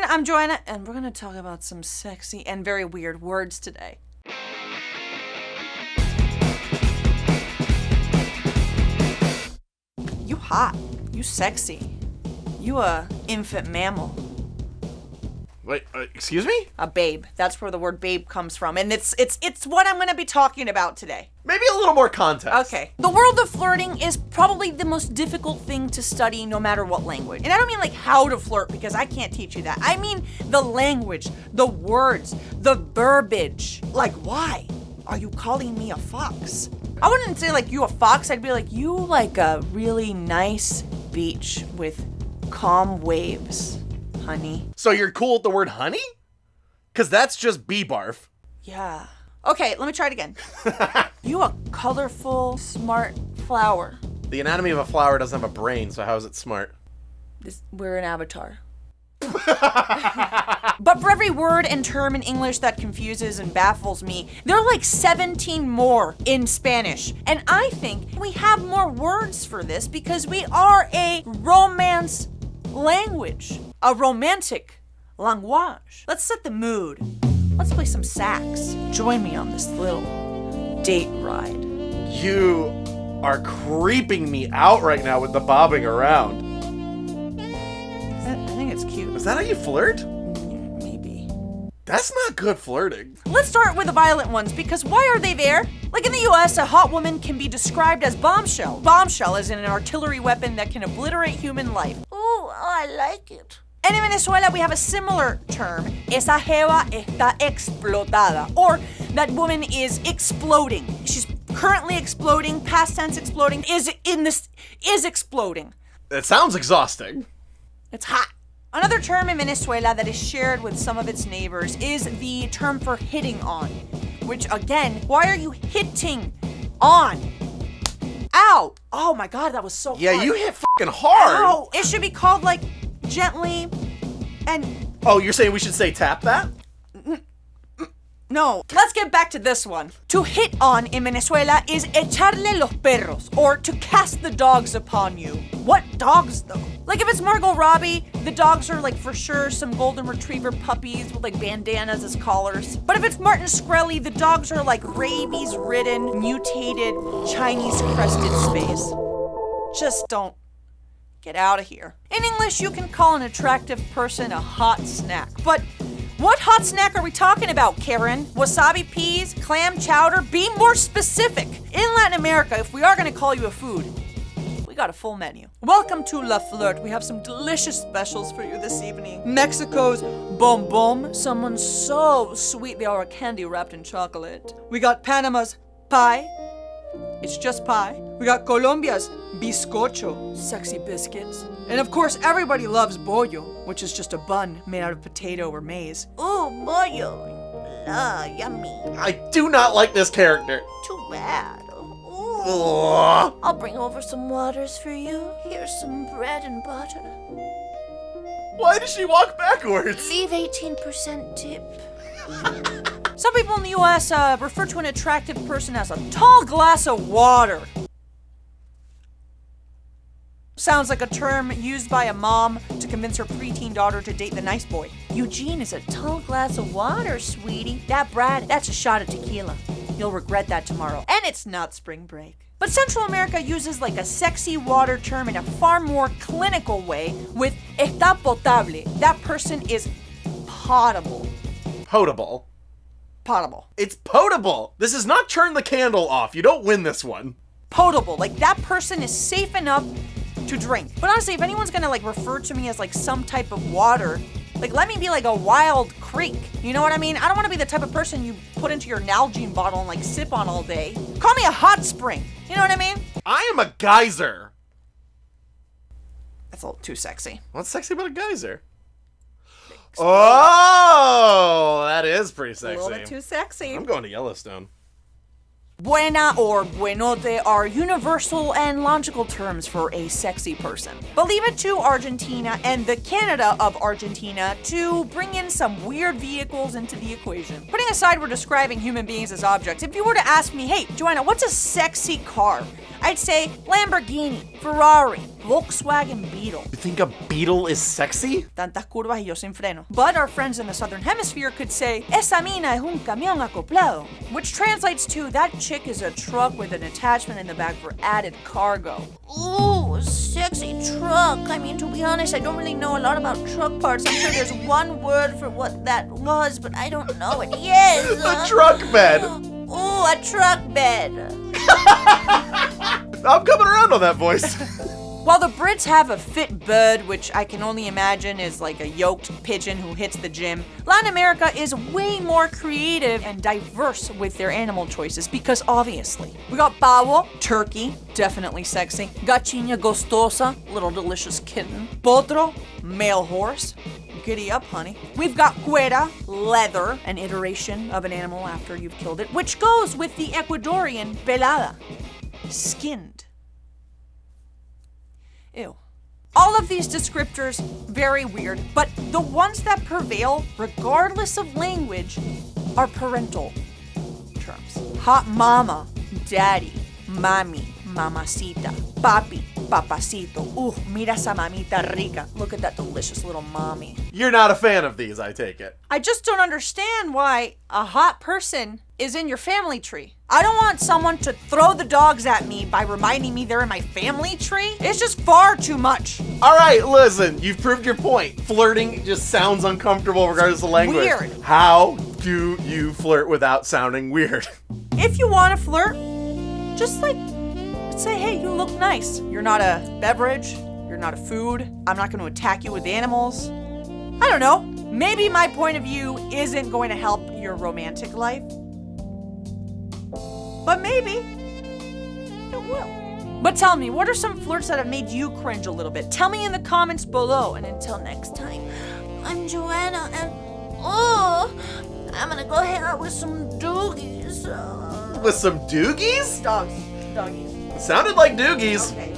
everyone, I'm Joanna, and we're gonna talk about some sexy and very weird words today. You hot. You sexy. You a infant mammal. Wait, excuse me? A babe. That's where the word babe comes from, and it's what I'm gonna be talking about today. Maybe a little more context. Okay. The world of flirting is probably the most difficult thing to study no matter what language. And I don't mean like how to flirt because I can't teach you that. I mean the language, the words, the verbiage. Like, why are you calling me a fox? I wouldn't say like you a fox. I'd be like, you like a really nice beach with calm waves, honey. So you're cool with the word honey? Because that's just bee barf. Yeah. Okay, let me try it again. You a colorful, smart flower. The anatomy of a flower doesn't have a brain, so how is it smart? We're an avatar. But for every word and term in English that confuses and baffles me, there are like 17 more in Spanish. And I think we have more words for this because we are a romance language. A romantic language. Let's set the mood. Let's play some sax. Join me on this little date ride. You are creeping me out right now with the bobbing around. I think it's cute. Is that how you flirt? Maybe. That's not good flirting. Let's start with the violent ones, because why are they there? Like in the US, a hot woman can be described as bombshell. Bombshell is an artillery weapon that can obliterate human life. Ooh, I like it. And in Venezuela, we have a similar term, esa jeva está explotada, or that woman is exploding. She's currently exploding, past tense exploding, is exploding. It sounds exhausting. It's hot. Another term in Venezuela that is shared with some of its neighbors is the term for hitting on, which again, why are you hitting on? Ow! Oh my God, that was so hard. Yeah, you hit fucking hard. Ow! It should be called like gently and... Oh, you're saying we should say tap that? No. Let's get back to this one. To hit on in Venezuela is echarle los perros, or to cast the dogs upon you. What dogs though? Like if it's Margot Robbie, the dogs are like for sure some golden retriever puppies with like bandanas as collars. But if it's Martin Shkreli, the dogs are like rabies-ridden, mutated, Chinese-crested space. Just don't get out of here. In English, you can call an attractive person a hot snack, but what hot snack are we talking about, Karen? Wasabi peas, clam chowder? Be more specific. In Latin America, if we are gonna call you a food, we got a full menu. Welcome to La Flirt. We have some delicious specials for you this evening. Mexico's Bom Bom, someone so sweet they are a candy wrapped in chocolate. We got Panama's pie. It's just pie. We got Colombia's bizcocho, sexy biscuits. And of course, everybody loves bollo, which is just a bun made out of potato or maize. Ooh, bollo. Yummy. I do not like this character. Too bad. Ooh. Ugh. I'll bring over some waters for you. Here's some bread and butter. Why does she walk backwards? Leave 18% tip. Some people in the US refer to an attractive person as a tall glass of water. Sounds like a term used by a mom to convince her preteen daughter to date the nice boy. Eugene is a tall glass of water, sweetie. That Brad, that's a shot of tequila. You'll regret that tomorrow. And it's not spring break. But Central America uses like a sexy water term in a far more clinical way with está potable. That person is potable. Potable. Potable. It's potable. This is not turn the candle off. You don't win this one. Potable. Like that person is safe enough to drink. But honestly, if anyone's gonna like refer to me as like some type of water, like let me be like a wild creek. You know what I mean? I don't want to be the type of person you put into your Nalgene bottle and like sip on all day. Call me a hot spring. You know what I mean? I am a geyser. That's a little too sexy. What's sexy about a geyser? Oh, that is pretty sexy. A little bit too sexy. I'm going to Yellowstone. Buena or buenote are universal and logical terms for a sexy person. But leave it to Argentina and the Canada of Argentina to bring in some weird vehicles into the equation. Putting aside we're describing human beings as objects, if you were to ask me, hey, Joanna, what's a sexy car? I'd say Lamborghini, Ferrari, Volkswagen Beetle. You think a beetle is sexy? Tantas curvas y yo sin freno. But our friends in the southern hemisphere could say, esa mina es un camión acoplado, which translates to that chick is a truck with an attachment in the back for added cargo. Ooh, sexy truck. I mean, to be honest, I don't really know a lot about truck parts. I'm sure there's one word for what that was, but I don't know it. Yes! A truck bed! Ooh, a truck bed. I'm coming around on that voice. While the Brits have a fit bird, which I can only imagine is like a yoked pigeon who hits the gym, Latin America is way more creative and diverse with their animal choices because obviously. We got pavo, turkey, definitely sexy. Gallina gostosa, little delicious kitten. Potro, male horse. Giddy up, honey. We've got cuera, leather, an iteration of an animal after you've killed it, which goes with the Ecuadorian pelada, skinned. Ew. All of these descriptors, very weird, but the ones that prevail, regardless of language, are parental terms. Hot mama, daddy, mami, mamacita, papi, papacito. Ooh, mira esa mamita rica. Look at that delicious little mommy. You're not a fan of these, I take it. I just don't understand why a hot person is in your family tree. I don't want someone to throw the dogs at me by reminding me they're in my family tree. It's just far too much. All right, listen, you've proved your point. Flirting just sounds uncomfortable regardless of language. Weird. How do you flirt without sounding weird? If you want to flirt, just like say, hey, you look nice. You're not a beverage. You're not a food. I'm not going to attack you with animals. I don't know. Maybe my point of view isn't going to help your romantic life. But maybe it will. But tell me, what are some flirts that have made you cringe a little bit? Tell me in the comments below. And until next time, I'm Joanna, and I'm gonna go hang out with some doogies. With some doogies? Dogs. Doggies. Sounded like doogies. Okay.